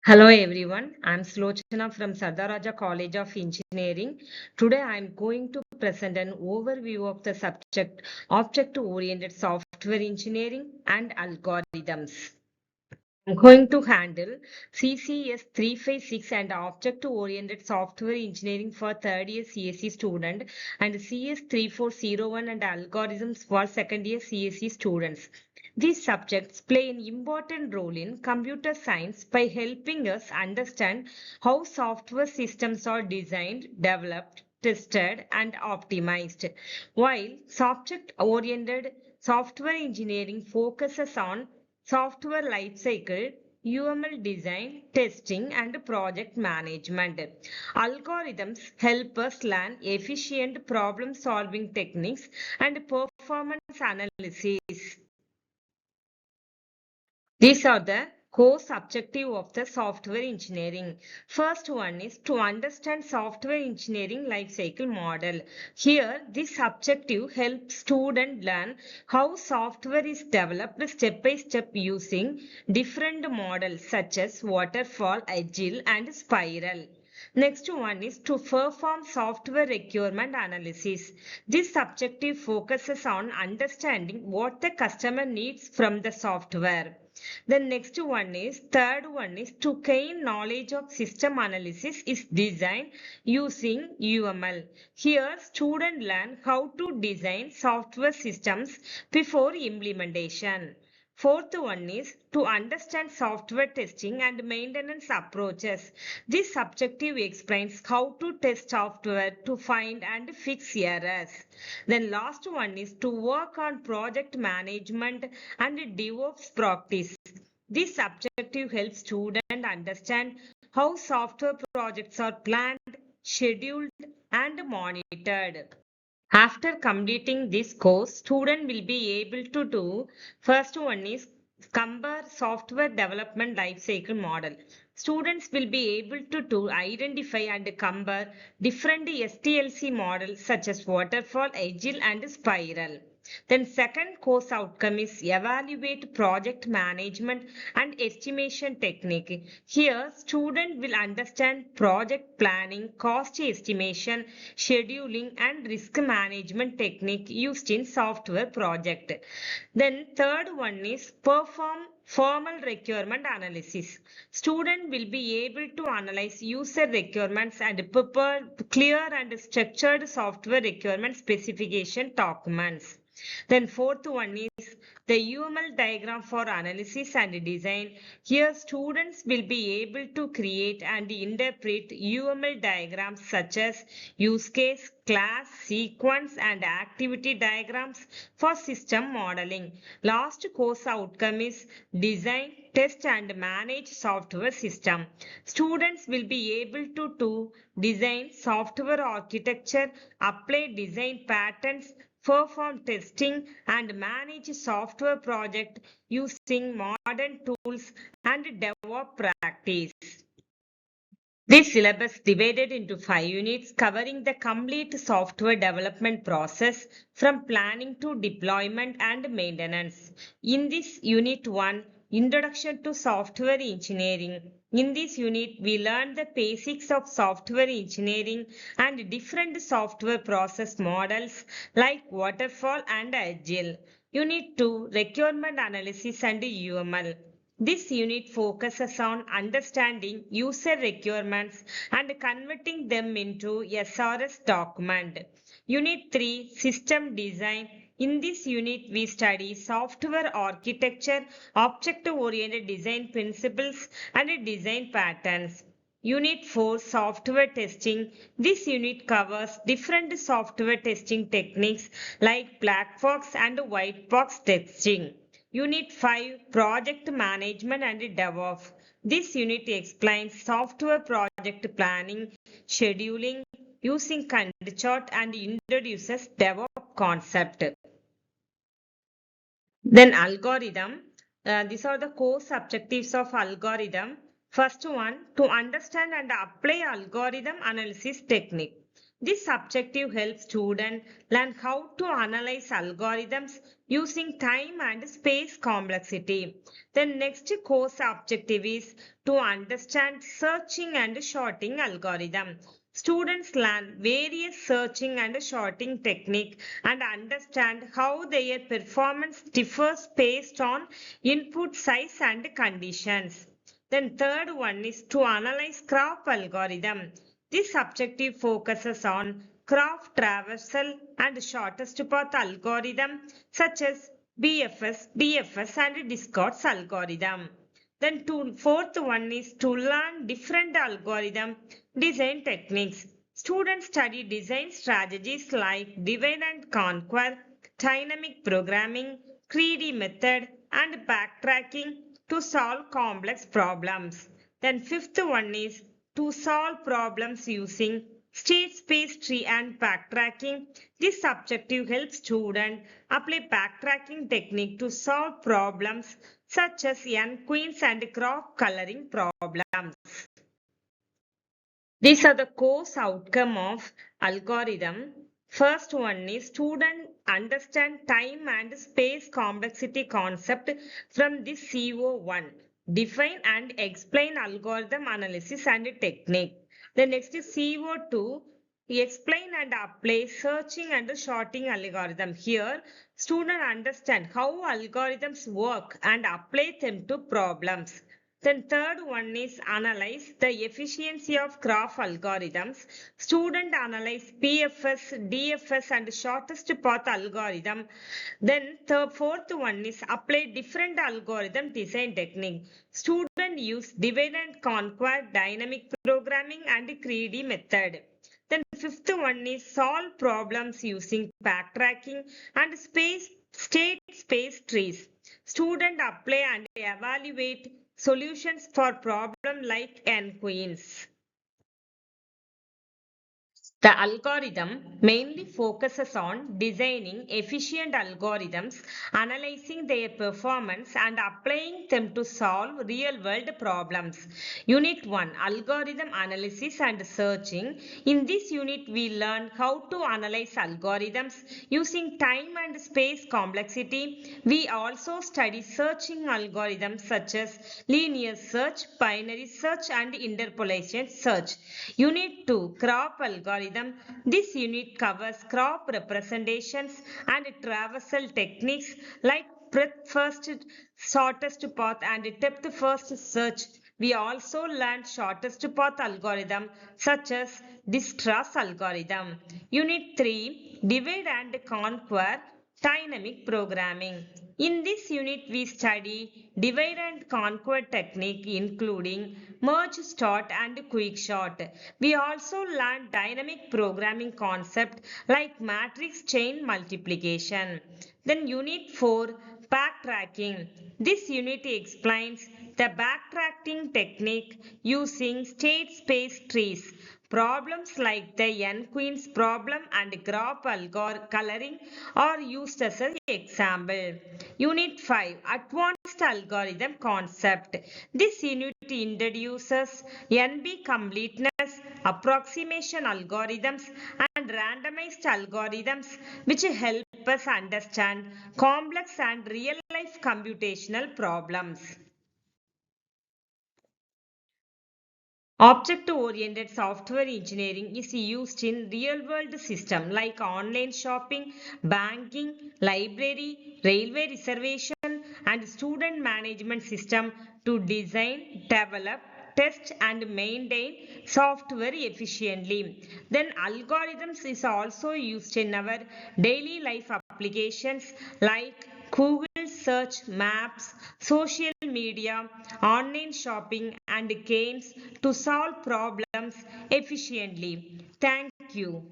Hello everyone, I'm Slochana from Sardaraja College of Engineering. Today I'm going to present an overview of the subject Object-Oriented Software Engineering and Algorithms. I'm going to handle CCS 356 and Object-Oriented Software Engineering for third year CSE student and CS 3401 and Algorithms for second year CSE students. These subjects play an important role in computer science by helping us understand how software systems are designed, developed, tested, and optimized. While subject-oriented software engineering focuses on software lifecycle, UML design, testing, and project management. Algorithms help us learn efficient problem solving techniques and performance analysis. These are the core objective of the software engineering. First one is to understand software engineering lifecycle model. Here, this objective helps students learn how software is developed step by step using different models such as waterfall, agile, and spiral. Next one is to perform software requirement analysis. This objective focuses on understanding what the customer needs from the software. The next one is, third one is to gain knowledge of system analysis is design using UML. Here, students learn how to design software systems before implementation. Fourth one is to understand software testing and maintenance approaches. This objective explains how to test software to find and fix errors. Then last one is to work on project management and DevOps practice. This objective helps students understand how software projects are planned, scheduled, and monitored. After completing this course, student will be able to do first one is compare software development lifecycle model. Students will be able to identify and compare different SDLC models such as waterfall, agile, and spiral. Then second course outcome is evaluate project management and estimation technique. Here, student will understand project planning, cost estimation, scheduling, and risk management technique used in software project. Then third one is perform formal requirement analysis. Student will be able to analyze user requirements and prepare clear and structured software requirement specification documents. Then fourth one is the UML diagram for analysis and design. Here students will be able to create and interpret UML diagrams such as use case, class, sequence, and activity diagrams for system modeling. Last course outcome is design, test, and manage software system. Students will be able to design software architecture, apply design patterns, perform testing, and manage software project using modern tools and DevOps practice. This syllabus divided into 5 units covering the complete software development process from planning to deployment and maintenance. In this unit 1, Introduction to Software Engineering. In this unit, we learn the basics of software engineering and different software process models like waterfall and agile. Unit 2, Requirement Analysis and UML. This unit focuses on understanding user requirements and converting them into SRS document. Unit 3, System Design. In this unit, we study software architecture, object-oriented design principles, and design patterns. Unit 4, Software Testing. This unit covers different software testing techniques like black box and white box testing. Unit 5, Project Management and DevOps. This unit explains software project planning, scheduling, using Gantt chart and introduces DevOps concept. Then algorithm. These are the core objectives of algorithm. First one, to understand and apply algorithm analysis technique. This objective helps students learn how to analyze algorithms using time and space complexity. The next course objective is to understand searching and sorting algorithm. Students learn various searching and sorting techniques and understand how their performance differs based on input size and conditions. Then third one is to analyze graph algorithm. This objective focuses on graph traversal and shortest path algorithm such as BFS, DFS and Discord's algorithm. Then fourth one is to learn different algorithm design techniques. Students study design strategies like divide and conquer, dynamic programming, greedy method and backtracking to solve complex problems. Then fifth one is to solve problems using state space tree and backtracking. This objective helps students apply backtracking technique to solve problems such as n-queens and graph coloring problems. These are the course outcome of algorithm. First one is student understand time and space complexity concept from this CO1. Define and explain algorithm analysis and technique. The next is CO2. Explain and apply searching and sorting algorithm. Here, students understand how algorithms work and apply them to problems. Then third one is analyze the efficiency of graph algorithms. Student analyze PFS, DFS and shortest path algorithm. Then the fourth one is apply different algorithm design technique. Student use divide and conquer, dynamic programming and greedy method. Then fifth one is solve problems using backtracking and state space trees. Student apply and evaluate solutions for problem like n-queens. The algorithm mainly focuses on designing efficient algorithms, analyzing their performance and applying them to solve real-world problems. Unit 1 Algorithm Analysis and Searching. In this unit, we learn how to analyze algorithms using time and space complexity. We also study searching algorithms such as linear search, binary search and interpolation search. Unit 2 Graph Algorithm. This unit covers graph representations and traversal techniques like breadth first, shortest path and depth first search. We also learned shortest path algorithm such as Dijkstra's algorithm. Unit 3 Divide and Conquer Dynamic Programming. In this unit, we study divide and conquer technique including merge sort and quick sort. We also learn dynamic programming concept like matrix chain multiplication. Then unit 4 backtracking. This unit explains the backtracking technique using state space trees. Problems like the n-queens problem and graph coloring are used as an example. Unit 5 Advanced Algorithm Concept. This unit introduces NP completeness, approximation algorithms and randomized algorithms which help us understand complex and real-life computational problems. Object-oriented software engineering is used in real-world systems like online shopping, banking, library, railway reservation, and student management system to design, develop, test and maintain software efficiently. Then algorithms is also used in our daily life applications like Google search, maps, social media, online shopping and games to solve problems efficiently. Thank you.